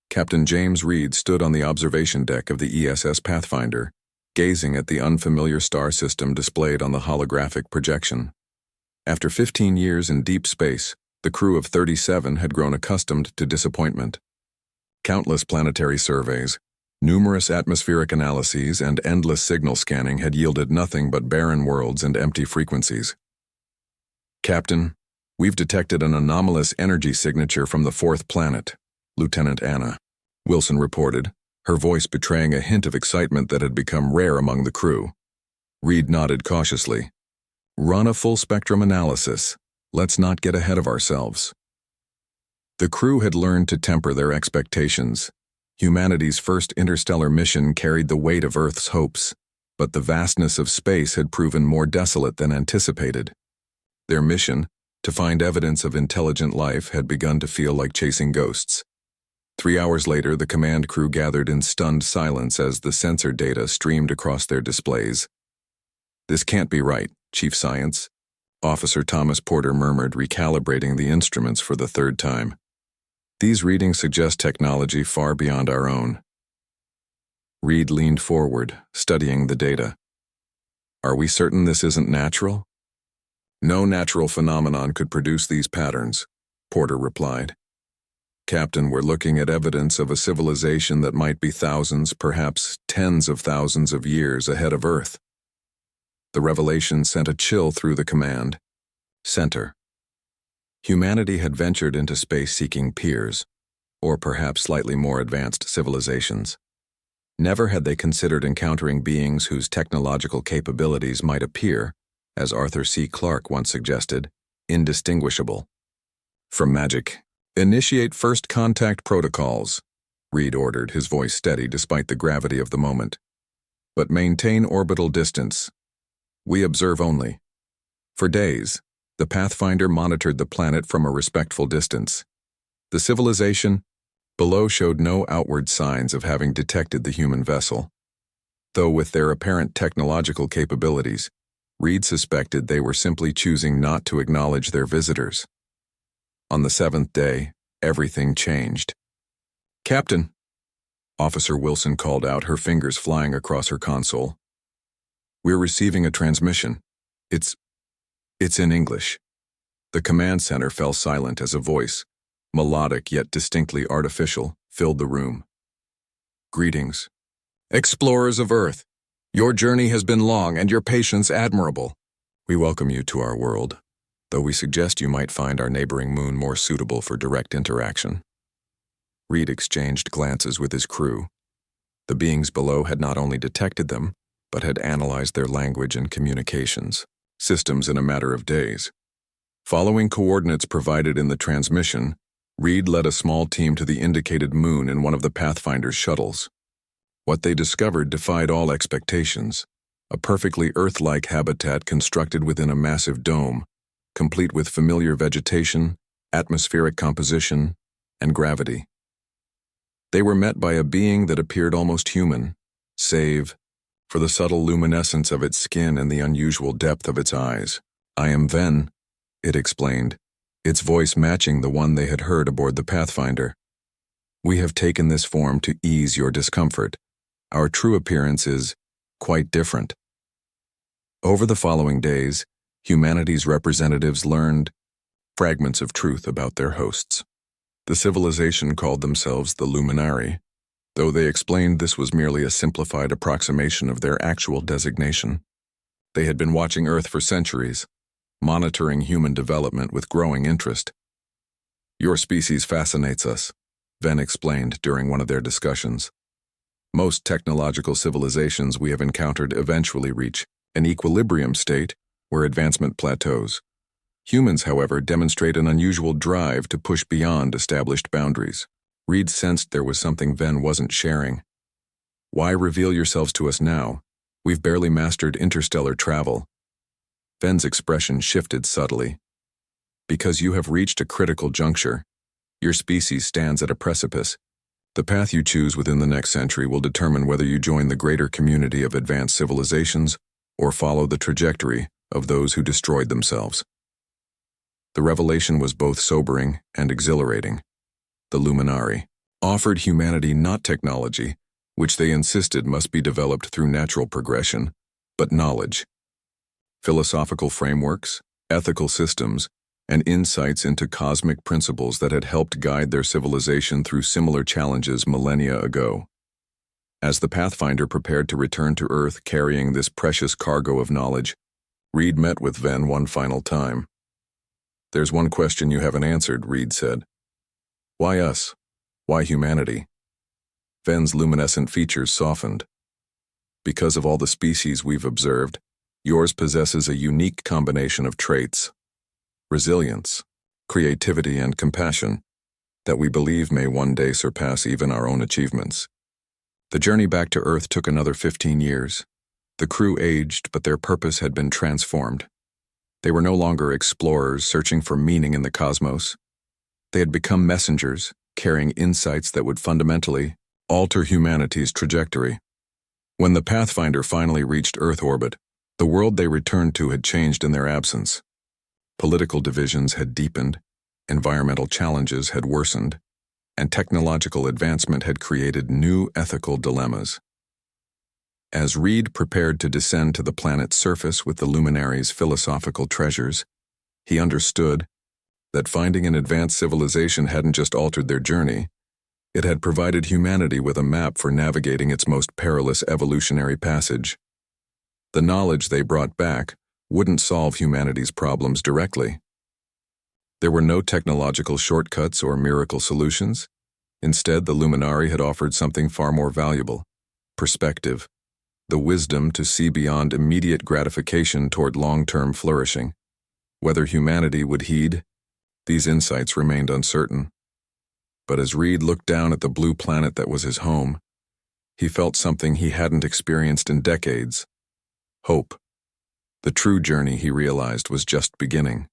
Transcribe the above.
Captain James Reed stood on the observation deck of the ESS Pathfinder, gazing at the unfamiliar star system displayed on the holographic projection. After 15 years in deep space, the crew of 37 had grown accustomed to disappointment. Countless planetary surveys, numerous atmospheric analyses, and endless signal scanning had yielded nothing but barren worlds and empty frequencies. "Captain, we've detected an anomalous energy signature from the fourth planet," Lieutenant Anna Wilson reported, her voice betraying a hint of excitement that had become rare among the crew. Reed nodded cautiously. "Run a full-spectrum analysis. Let's not get ahead of ourselves." The crew had learned to temper their expectations. Humanity's first interstellar mission carried the weight of Earth's hopes, but the vastness of space had proven more desolate than anticipated. Their mission, to find evidence of intelligent life, had begun to feel like chasing ghosts. 3 hours later, the command crew gathered in stunned silence as the sensor data streamed across their displays. "This can't be right, Chief Science," Officer Thomas Porter murmured, recalibrating the instruments for the third time. "These readings suggest technology far beyond our own." Reed leaned forward, studying the data. "Are we certain this isn't natural?" "No natural phenomenon could produce these patterns," Porter replied. "Captain, we're looking at evidence of a civilization that might be thousands, perhaps tens of thousands of years ahead of Earth." The revelation sent a chill through the command center. Humanity had ventured into space seeking peers, or perhaps slightly more advanced civilizations. Never had they considered encountering beings whose technological capabilities might appear, as Arthur C. Clarke once suggested, indistinguishable from magic. "Initiate first contact protocols," Reed ordered, his voice steady despite the gravity of the moment. "But maintain orbital distance. We observe only." For days, the Pathfinder monitored the planet from a respectful distance. The civilization below showed no outward signs of having detected the human vessel. Though with their apparent technological capabilities, Reed suspected they were simply choosing not to acknowledge their visitors. On the 7th day, everything changed. "Captain," Officer Wilson called out, her fingers flying across her console. "We're receiving a transmission. It's in English." The command center fell silent as a voice, melodic yet distinctly artificial, filled the room. "Greetings. Explorers of Earth, your journey has been long and your patience admirable. We welcome you to our world, though we suggest you might find our neighboring moon more suitable for direct interaction." Reed exchanged glances with his crew. The beings below had not only detected them, but had analyzed their language and communications systems in a matter of days. Following coordinates provided in the transmission, Reed led a small team to the indicated moon in one of the Pathfinder's shuttles. What they discovered defied all expectations: a perfectly Earth-like habitat constructed within a massive dome, complete with familiar vegetation, atmospheric composition, and gravity. They were met by a being that appeared almost human, save for the subtle luminescence of its skin and the unusual depth of its eyes. "I am Ven," it explained, its voice matching the one they had heard aboard the Pathfinder. "We have taken this form to ease your discomfort. Our true appearance is quite different." Over the following days, humanity's representatives learned fragments of truth about their hosts. The civilization called themselves the Luminari, though they explained this was merely a simplified approximation of their actual designation. They had been watching Earth for centuries, monitoring human development with growing interest. "Your species fascinates us," Ven explained during one of their discussions. "Most technological civilizations we have encountered eventually reach an equilibrium state where advancement plateaus. Humans, however, demonstrate an unusual drive to push beyond established boundaries." Reed sensed there was something Ven wasn't sharing. "Why reveal yourselves to us now? We've barely mastered interstellar travel." Ven's expression shifted subtly. "Because you have reached a critical juncture. Your species stands at a precipice. The path you choose within the next century will determine whether you join the greater community of advanced civilizations or follow the trajectory of those who destroyed themselves." The revelation was both sobering and exhilarating. The Luminari, offered humanity not technology, which they insisted must be developed through natural progression, but knowledge, philosophical frameworks, ethical systems, and insights into cosmic principles that had helped guide their civilization through similar challenges millennia ago. As the Pathfinder prepared to return to Earth carrying this precious cargo of knowledge, Reed met with Ven one final time. "There's one question you haven't answered," Reed said. "Why us? Why humanity?" Ven's luminescent features softened. "Because of all the species we've observed, yours possesses a unique combination of traits, resilience, creativity, and compassion, that we believe may one day surpass even our own achievements." The journey back to Earth took another 15 years. The crew aged, but their purpose had been transformed. They were no longer explorers searching for meaning in the cosmos. They had become messengers, carrying insights that would fundamentally alter humanity's trajectory. When the Pathfinder finally reached Earth orbit, the world they returned to had changed in their absence. Political divisions had deepened, environmental challenges had worsened, and technological advancement had created new ethical dilemmas. As Reed prepared to descend to the planet's surface with the luminaries' philosophical treasures, he understood that finding an advanced civilization hadn't just altered their journey, it had provided humanity with a map for navigating its most perilous evolutionary passage. The knowledge they brought back wouldn't solve humanity's problems directly. There were no technological shortcuts or miracle solutions. Instead, the Luminari had offered something far more valuable: perspective, the wisdom to see beyond immediate gratification toward long-term flourishing. Whether humanity would heed these insights remained uncertain. But as Reed looked down at the blue planet that was his home, he felt something he hadn't experienced in decades: hope. The true journey, he realized, was just beginning.